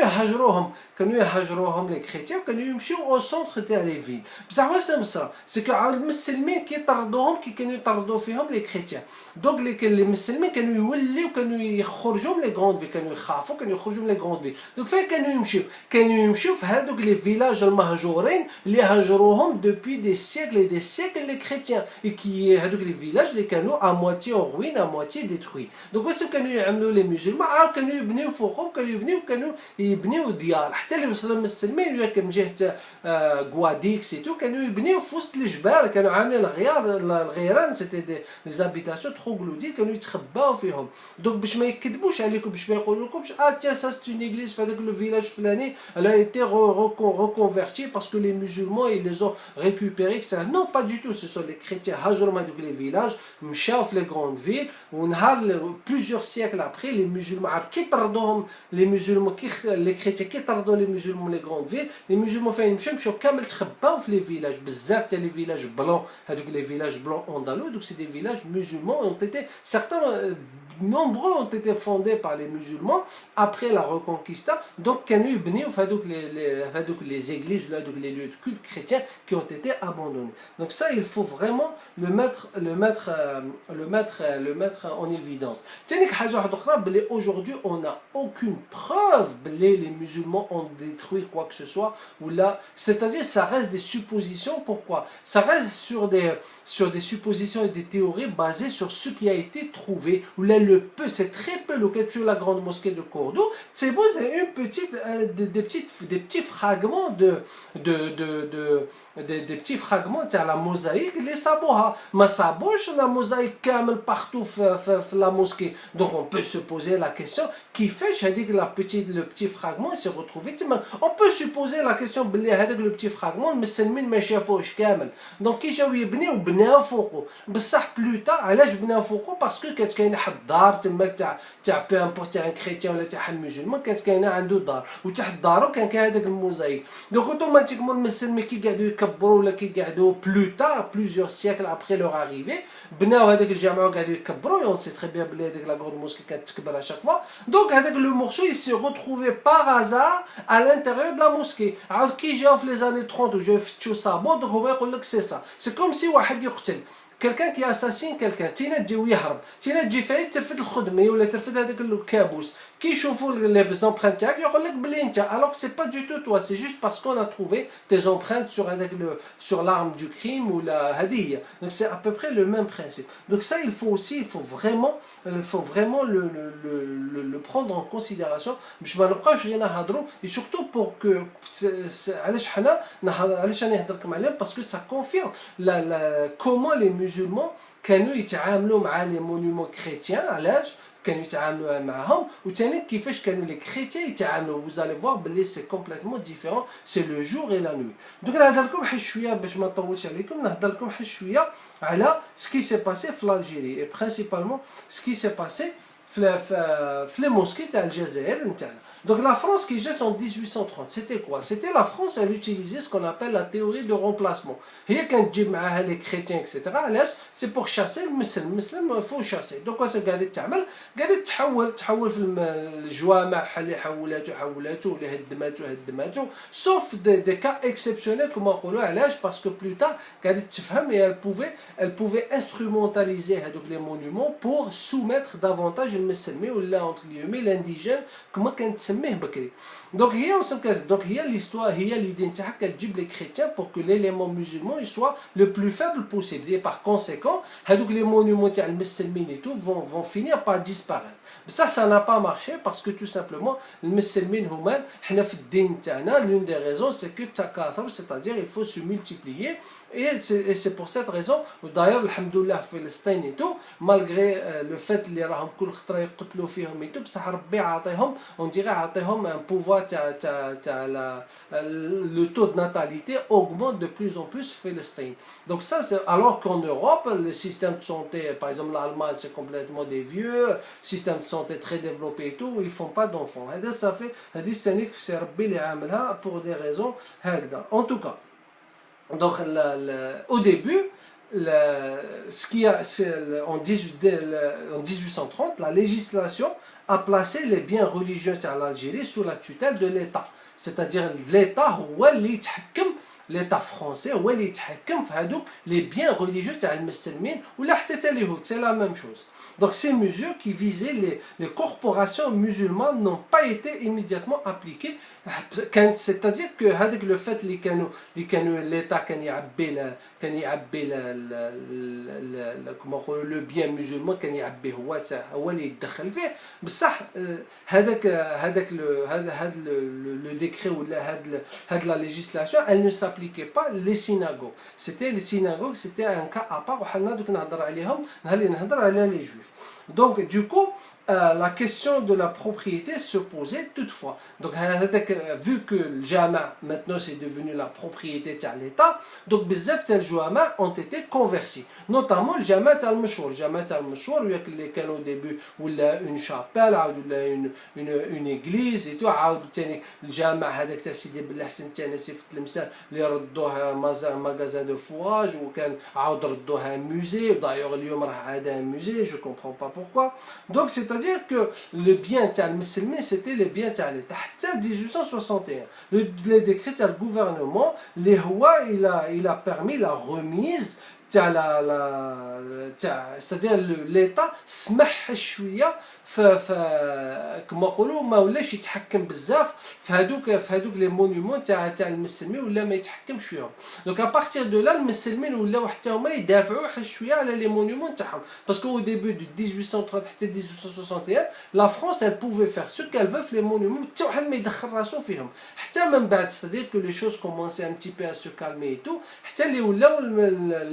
les chrétiens, quand ils au centre des villes. C'est que les musulmans qui tardent فيهم les chrétiens. Donc les musulmans كانوا يخرجوا les grandes villes, كانوا يخافوا كانوا يخرجوا les grandes villes. Donc فين كانوا يمشيو في هذوك les villages المهجورين اللي هجروهم depuis des siècles et des siècles les chrétiens et qui هذوك les villages اللي كانوا à moitié en ruine, à moitié détruits. Donc واش كانوا يعملوا les musulmans كانوا يبنيو فوقهم كانوا يبنيو ديار حتى اللي وصلوا المسلمين من جهه غواديكس et tout كانوا يبنيو في وسط الجبال كانوا عاملين الغيران سيتي des habitations troglodytes كانوا يتخباو فيهم. دونك باش ما يكذبوش عليكم باش ما يقولوا لكمش tiens ça c'est une église في هذاك le village فلاني elle a été reconvertie parce que les musulmans ils les ont récupérés etc. Non pas du tout, ce sont les chrétiens هاجروا هذوك les villages مشاو في les grandes villes ونهار plusieurs siècles après les musulmans كي طردوهم les musulmans les chrétiens كي طردوا les musulmans les grandes villes les musulmans فين مشاو كامل تخباو في les villages بزاف تاع les villages blancs هذوك les villages blancs andalous. Donc c'est des villages musulmans ont été certains nombreux ont été fondés par les musulmans après la Reconquista. Donc كانوا يبنيو في هذوك les églises les lieux de culte chrétiens qui ont été abandonnés. Donc ça il faut vraiment le mettre en évidence. تانيك حاجه واحده اخرى بلي aujourd'hui on n'a aucune preuve بلي les musulmans ont détruit quoi que ce soit ou là, c'est-à-dire ça reste des suppositions. Pourquoi? Ça reste sur des suppositions et des théories basées sur ce qui a été trouvé ou là le peu, c'est très peu le cas sur la grande mosquée de Cordoue. C'est beau, c'est une petite des petits fragments des petits fragments de la mosaïque les sabouha ma sabouche la mosaïque kamel partout la mosquée. Donc on peut se poser la question qui fait j'ai dit que le petit fragment s'est retrouvé. On peut supposer la question avec le petit fragment mais c'est المسلمين ما شافوش كامل. Donc كي جاو يبنيو بناو فوقو بصح بلوتا علاش بناو فوقو باسكو كانت كاينه حد الدار تما تاع بي امبورت تاع كريتيان ولا تاع مسلمان كانت كاينه عنده دار وتحت دارو كان هذاك الموزايك. دونك اوتوماتيكمون المسلمين كي قعدوا يكبروا ولا كي قعدوا بلوتا plusieurs siècles après leur arrivée بناو هذاك الجامع وقعدوا يكبروا اون سي تري بيان بلي هذيك لا غروند موسكي كانت تكبر à chaque fois. Donc هذاك لو مورسو il s'est retrouvé par hasard à l'intérieur de la mosquée. عاود كي جاو في les années 30 وجاو يفتشوا صابون دونك هما يقول لك سي سا سي كوم سي واحد يقتل quelqu'un qui assassine quelqu'un تينا تجي ويهرب تينا تجي فايت ترفد الخدمه ولا ترفد هذاك الكابوس كي يشوفوا لي زومبرانت تاعك يقول لك بلي انت alors que c'est pas du tout toi, c'est juste parce qu'on a trouvé tes empreintes sur l'arme du crime ou la hadiya. Donc c'est à peu près le même principe. Donc ça il faut vraiment le prendre en considération باش ما نبقاوش غير نهضروا et surtout pour que علاش انا نهضركم عليهم parce que ça confirme comment les musulmans كانوا يتعاملوا مع les monuments chrétiens. علاش كانوا يتعاملوا معهم وثاني كيفاش كانوا les chrétiens يتعاملوا. Vous allez voir بلي c'est complètement différent, c'est le jour et la nuit. Donc نهضر لكم حي شويه باش ما نطولش عليكم نهضر لكم حي شويه على ce qui s'est passé في l'Algérie et principalement ce qui s'est passé في les mosquées تاع الجزائر نتاعنا. Donc la France qui jette en 1830, c'était quoi? C'était la France, elle utilisait ce qu'on appelle la théorie de remplacement. Et quand tu as les chrétiens, etc., c'est pour chasser le musulman, il faut chasser. Donc quoi c'est قاعدة تعمل؟ قاعدة تحول في الجوامع اللي حولته واللي هدمته sauf des cas exceptionnels comme نقولوا علاش parce que plus tard قاعدة تفهم et elle pouvait instrumentaliser هذوك les monuments pour soumettre davantage المسلمين ولا entre guillemets l'indigène كما كانت تسميه بكري. Donc il y a l'histoire, il y a l'idée de les chrétiens pour que l'élément musulman il soit le plus faible possible. Et par conséquent, les monuments et tout vont finir par disparaître. Mais ça n'a pas marché parce que tout simplement, les musulmans humains, l'une des raisons c'est que takathur, c'est-à-dire il faut se multiplier. Et c'est pour cette raison, d'ailleurs, alhamdoulilah, Palestine et tout, malgré le fait qu'ils راهم كل خطرة يقتلوا فيهم et tout, بصح ربي عطيهم, on dirait عطيهم un pouvoir le taux de natalité augmente de plus en plus en Palestine. Donc ça, alors qu'en Europe, le système de santé, par exemple l'Allemagne, c'est complètement des vieux, système de santé très développé et tout, ils font pas d'enfants. Ça fait, c'est ربي اللي عاملها pour des raisons هكذا. En tout cas, donc au début, en 1830, la législation a placé les biens religieux à l'Algérie sous la tutelle de l'État. C'est-à-dire l'État l'État français هو اللي يتحكم في هذوك les biens religieux تاع المسلمين ولا حتى اليهود, c'est la même chose. Donc ces mesures qui visaient les corporations musulmanes n'ont pas été immédiatement appliquées. C'est-à-dire que le fait que l'État كان يعبي le bien musulman كان يعبيه هو اللي يتدخل فيه بصح هذاك le décret ou la législation elle ne s'appliquait pas les synagogues. Les synagogues c'était un cas à part وحنا دوك نهضر عليهم نهضر على les juifs. Donc du coup la question de la propriété se posait toutefois. Donc, vu que le Jama, maintenant c'est devenu la propriété de l'État, donc bzaf tel Jama ont été convertis. Notamment le Jama al-Mashhour. Le Jama al-Mashhour, il y a au début une chapelle, une église et tout. Le Jama هذاك تاع سيدي بالحسن التناسي في تلمسان اللي ردوها magasin de fourrage وكان عاود ردوها musée. D'ailleurs اليوم راه عاد musée, je comprends pas pourquoi. Donc c'est-à-dire que le bien تاع المسلمين c'était le bien تاع l'État. حتى 1861 le décret تاع gouvernement اللي هو il a permis la remise c'est-à-dire l'État سمح شويه كما نقولوا ما ولاش يتحكم بزاف في هذوك لي مونيمون تاع المسلمين ولا ما يتحكمش فيهم. دونك ابارتير دو لا المسلمين ولاو حتى هما يدافعوا شويه على لي مونيمون تاعهم باسكو au début de 1830 حتى 1861 la France elle pouvait faire ce qu'elle veut في les monuments حتى واحد ما يدخل راسو فيهم حتى من بعد c'est-à-dire que les choses commençaient un petit peu à se calmer et tout حتى اللي ولاو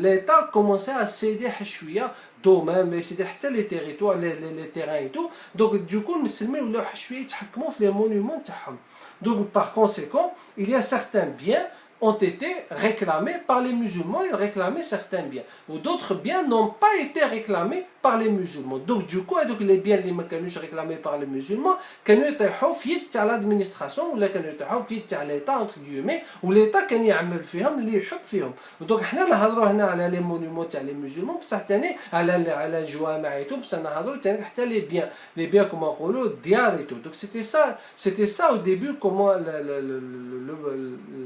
l'État commençait à céder شويه même mais c'était حتى les territoires les terrains et tout. Donc du coup المسلمين ولاو شويه يتحكموا في les monuments تاعهم. Donc par conséquent il y a certains biens ont été réclamés par les musulmans, ils réclamaient certains biens. Ou d'autres biens n'ont pas été réclamés par les musulmans. Donc du coup, les biens qui sont réclamés par les musulmans, كانوا يطيحوا في يد تاع l'administration ولا كانوا يطيحوا في يد تاع l'État entre guillemets والl'État كان يعمل فيهم اللي يحب فيهم. دونك حنا نهضروا هنا على لي مونيمون تاع لي musulmans بصح ثاني على الجوامع ايتو بصح نهضروا ثاني حتى لي biens كما نقولوا ديار ايتو. Donc c'était ça au début comment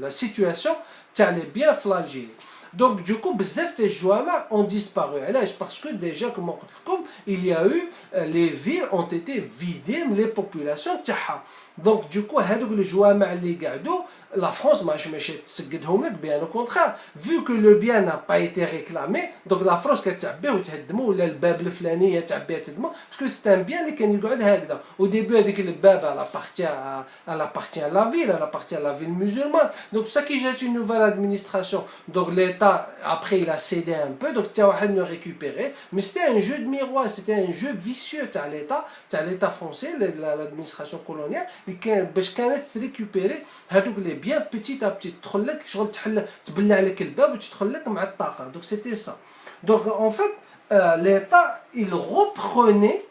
la situation تاع les biens في l'Algérie. Donc du coup بزاف تاع الجوامع ont disparu. علاش؟ parce que déjà كما قلت لكم il y a eu les villes ont été vidées les populations تاعها. Donc du coup هذوك الجوامع اللي قعدوا la France ماشي تسقدهم لك bien au contraire vu que le bien n'a pas été réclamé donc la France كتعبيه وتهدمه ولا الباب الفلانيه تعبيه تهدمه parce que c'est un bien اللي كان يقعد هكذا. Au début هذيك الباب elle appartient à la ville, elle appartient à la ville musulmane. Donc pour ça qu'il y a une nouvelle administration. Donc l'État après il a cédé un peu donc t'as واحد ne récupérer mais c'était un jeu de miroir, c'était un jeu vicieux تاع l'État français l'administration coloniale اللي كان باش كانت récupérer هذوك les bien petit à petit تدخل لك شغل تبلع لك الباب وتدخل لك مع الطاقه. Donc c'était ça. Donc en fait l'État il reprenait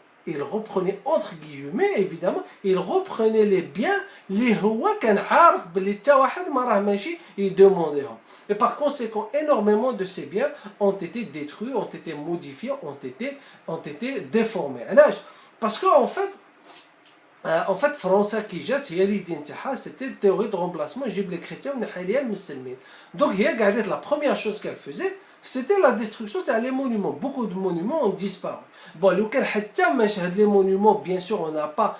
entre guillemets évidemment il reprenait les biens اللي هو كان عارف بلي حتى واحد ما راه ماشي يدومونديهم. Et par conséquent énormément de ces biens ont été détruits, ont été modifiés, ont été déformés. علاش؟ parce que en fait فرنسا كي جات هي l'idée نتاعها c'était la théorie de remplacement يجيب les chrétiens ونحيها المسلمين. Donc هي قعدت la première chose qu'elle faisait c'était la destruction des monuments. Beaucoup de monuments ont disparu. Bon, لو كان حتى ماشي هاد لي مونيومون bien sûr on n'a pas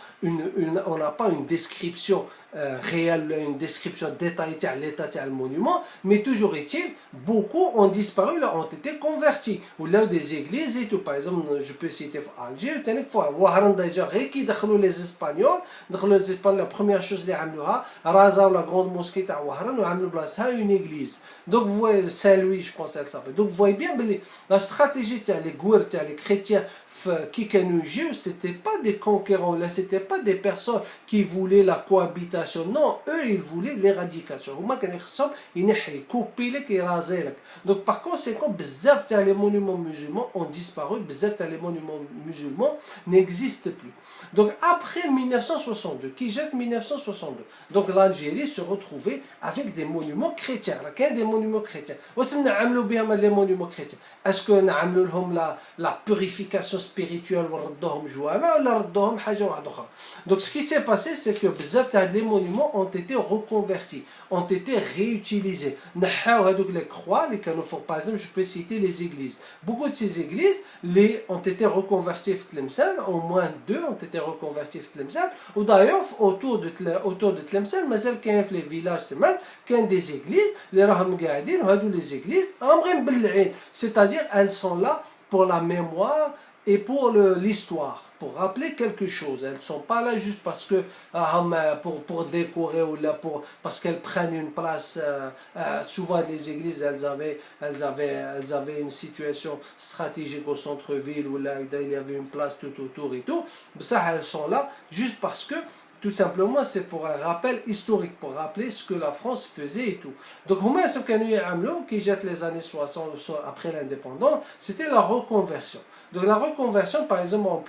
une description réelle, une description détaillée de l'état du monument, mais toujours est-il, beaucoup ont disparu, là, ont été convertis. Ou là, des églises et tout. Par exemple, je peux citer Alger, tu vois, déjà, qui les Espagnols, la première chose qu'ils ont fait, Raza ou la grande mosquée de Ouaharan, ils ont une église. Donc, vous voyez, Saint-Louis, je pense qu'elle s'appelle. Donc, vous voyez bien, la stratégie des Gouers, les chrétiens, qui c'était pas des conquérants, là, c'était pas des personnes qui voulaient la cohabitation. Non, eux, ils voulaient l'éradication. Ils coupaient les raser. Donc, par conséquent, bzaf les monuments musulmans ont disparu, bzaf les monuments musulmans n'existent plus. Donc, après 1962, qui jette 1962, donc l'Algérie se retrouvait avec des monuments chrétiens. Quel des monuments chrétiens? Les monuments chrétiens. Est-ce qu'on a la purification spirituelle donc ce qui s'est passé, c'est que les monuments ont été reconvertis, ont été réutilisés. Les croix, par exemple, je peux citer les églises. Beaucoup de ces églises ont été reconverties à Tlemcen, au moins 2 ont été reconverties à Tlemcen. Ou d'ailleurs, autour de Tlemcen, il y a les villages, il y a des églises, les églises, c'est-à-dire elles sont là pour la mémoire et pour l'histoire, pour rappeler quelque chose. Elles ne sont pas là juste parce que pour décorer ou là parce qu'elles prennent une place. Souvent les églises, elles avaient une situation stratégique au centre-ville où là il y avait une place tout autour et tout. Mais ça, elles sont là juste parce que tout simplement, c'est pour un rappel historique, pour rappeler ce que la France faisait et tout. Donc, qui jette les années 60 après l'indépendance, c'était la reconversion. Donc, la reconversion, par exemple, on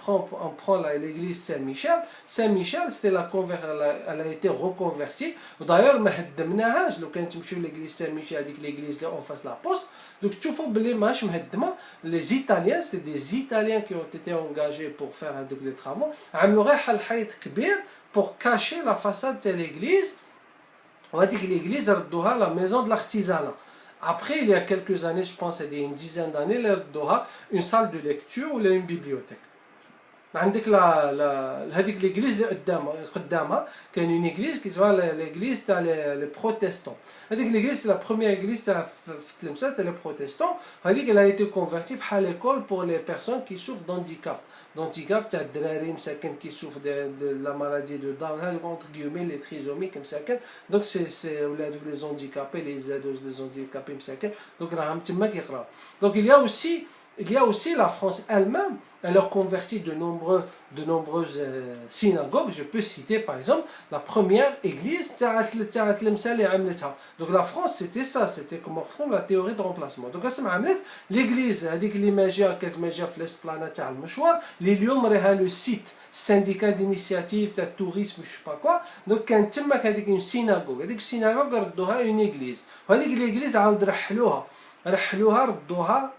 prend l'église Saint-Michel. Saint-Michel, elle a été reconvertie. D'ailleurs, l'église Saint-Michel, avec l'église en face de la poste. Donc, tu vois, les Italiens, c'était des Italiens qui ont été engagés pour faire des travaux. Pour cacher la façade de l'église, on a dit que l'église a la maison de l'artisanat. Après, il y a quelques années, je pense, il y a une dizaine d'années, il y a une salle de lecture ou une bibliothèque. عندك هذيك l'église قدامها كاين une église qui s'appelle l'église تاع les protestants. هذيك l'église c'est la première église تاع في تلمسان تاع les protestants. هذيك elle a été convertie بحال l'école pour les personnes qui souffrent d'handicap تاع الدراري مساكن qui souffrent de la maladie de Down, entre guillemets les trisomiques مساكن. Donc c'est les handicapés, les handicapés مساكن. Donc راهم تما كيقراو. Donc il y a aussi la France elle-même, elle a converti de nombreuses synagogues. Je peux citer par exemple la première église. Donc la France c'était ça, c'était comme on retrouve la théorie de remplacement. Donc l'église, avec l'image في l'esplanade تاع المشوار اللي اليوم راها le site syndicat d'initiative تاع tourisme je sais pas quoi. Donc كان تماك هذيك une synagogue, هذيك السيناغوغ ردوها une église. وهذيك l'église عاود ردوها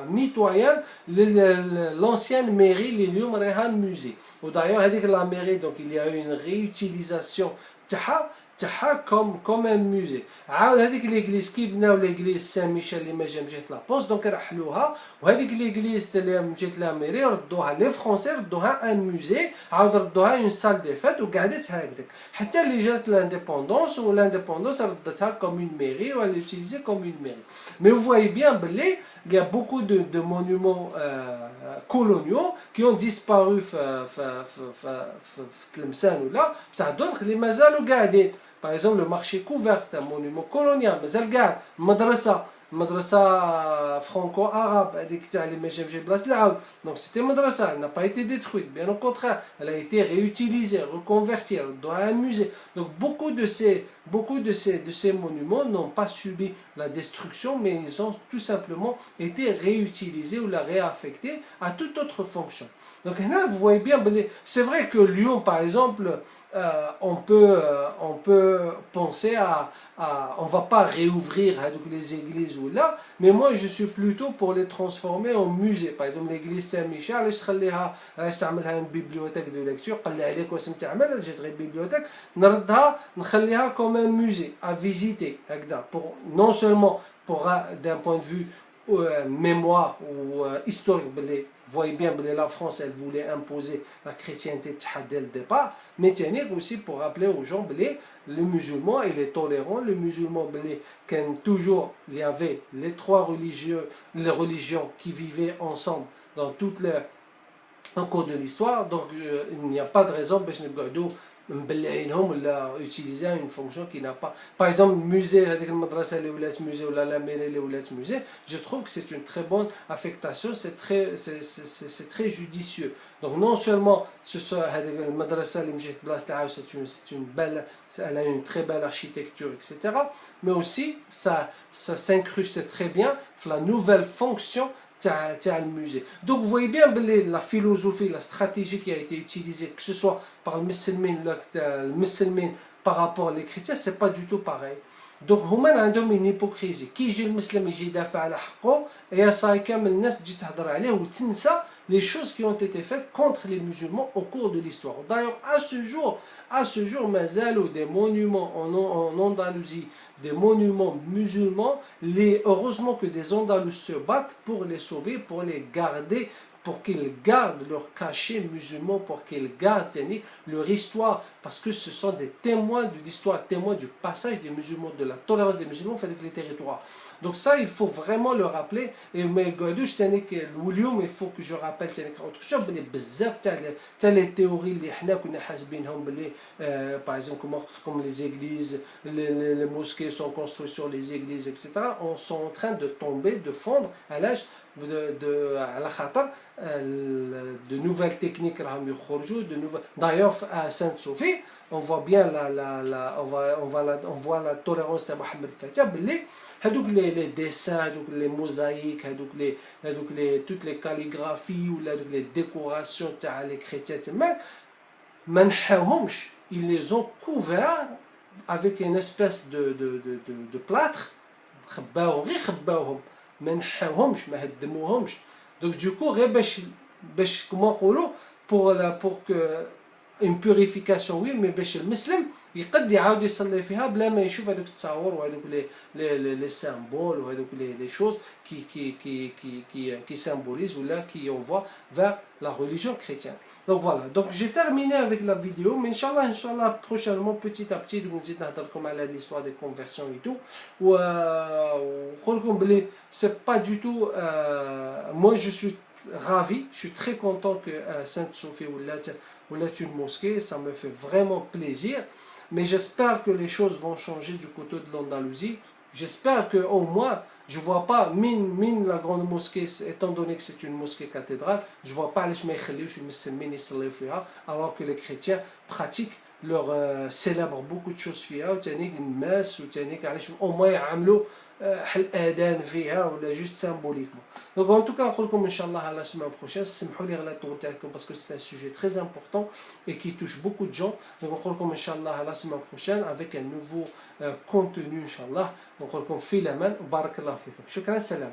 mitoyen l'ancienne mairie اللي اليوم راها musée. D'ailleurs هذيك la mairie, donc il y a eu une réutilisation تاعها comme un musée. عاود هذيك l'église كي بناو l'église Saint-Michel اللي ما جا من جهه لابوست دونك رحلوها. وهذيك l'église اللي من جهه لا ميري ردوها لي فرونسي ردوها ان musée. عاود ردوها اون سال دي فات وقعدت هكذاك حتى اللي جات لانديبوندونس والانديبوندونس ردتها comme une mairie ou elle l'utilisait comme une mairie. Mais vous voyez bien بلي il y a beaucoup de monuments coloniaux qui ont disparu في تلمسان ولا بصح d'autres اللي مازالوا قاعدين. Par exemple, le marché couvert, c'est un monument colonial. Mais elle garde, madrasa franco-arabe, donc c'était madrasa, elle n'a pas été détruite, bien au contraire, elle a été réutilisée, reconvertie, elle doit un musée. Donc beaucoup de ces monuments n'ont pas subi la destruction, mais ils ont tout simplement été réutilisés ou la réaffectés à toute autre fonction. Donc là, vous voyez bien, c'est vrai que Lyon, par exemple, on peut penser on va pas réouvrir les églises ou là, mais moi je suis plutôt pour les transformer en musée. Par exemple l'église Saint-Michel, علاش تعملها une bibliothèque de lecture, قال لي عليك واش تعمل جات غير bibliothèque, نخليها comme un musée à visiter هكذا, pour non seulement d'un point de vue mémoire ou historique. Vous voyez bien que la France, elle voulait imposer la chrétienté dès le départ, mais aussi pour rappeler aux gens que le musulman, il est tolérant, le musulman, toujours, il y avait les trois les religions qui vivaient ensemble dans toutes les en cours de l'histoire, donc il n'y a pas de raison باش نقعدوا مبلعينهم ولا utiliser une fonction qui n'a pas. Par exemple, musée, هذيك المدرسة اللي ولات musée ولا la mairie اللي ولات musée, je trouve que c'est une très bonne affectation, c'est très judicieux. Donc non seulement ce soit هذيك المدرسة اللي مشيت بلاصتها c'est une belle, elle a une très belle architecture, etc. Mais aussi ça s'incruste très bien dans la nouvelle fonction le musée. Donc vous voyez bien la philosophie, la stratégie qui a été utilisée, que ce soit par le musulman par rapport aux chrétiens, c'est pas du tout pareil. Donc هما عندهم une hypocrisie. كي يجي المسلم يجي يدافع على حقه et صاي كامل الناس تجي تهضر عليه وتنسى les choses qui ont été faites contre les musulmans au cours de l'histoire. D'ailleurs, à ce jour, mazalo des monuments en Andalousie, des monuments musulmans, heureusement que des Andalous se battent pour les sauver, pour les garder, pour qu'ils gardent leur cachet musulman, pour qu'ils gardent leur histoire, parce que ce sont des témoins de l'histoire, témoins du passage des musulmans, de la tolérance des musulmans avec les territoires. Donc ça, il faut vraiment le rappeler. Et mais il faut que je rappelle autre chose, les théories par exemple comme les églises, les mosquées sont construites sur les églises, etc. On sont en train de tomber, de fondre à l'âge de nouvelles techniques. D'ailleurs, à Sainte-Sophie, on voit bien on voit la tolérance de Mohamed Fatah. Les dessins, les mosaïques, toutes les calligraphies ou les décorations les chrétiens, ils les ont couverts avec une espèce de plâtre. Donc du coup pour que une purification oui mais باش المسلم يقد يعاود يصلي فيها بلا ما يشوف هذوك التصاور وهذوك les symboles وهذوك les choses qui symbolisent ou là qui envoient vers la religion chrétienne. Donc voilà, donc j'ai terminé avec la vidéo, mais Inch'Allah prochainement petit à petit nous نزيد نهضركم على l'histoire des conversions et tout. C'est pas du tout moi je suis ravi, je suis très content que Sainte-Sophie ou là une mosquée, ça me fait vraiment plaisir, mais j'espère que les choses vont changer du côté de l'Andalousie. J'espère que au moins je vois pas mine la grande mosquée, étant donné que c'est une mosquée cathédrale, je vois pas les alors que les chrétiens pratiquent célèbrent beaucoup de choses fiha une messe ou au moins يعملوا الأذان فيها ولا juste symboliquement. Donc en tout cas نقول لكم إن شاء الله à la semaine prochaine. سمحوا لي غلا طولت عليكم parce que c'est un sujet très important et qui touche beaucoup de gens. Donc نقول لكم إن شاء الله à la semaine prochaine avec un nouveau contenu إن شاء الله. نقول لكم في الأمان وبارك الله فيكم. شكرا سلام.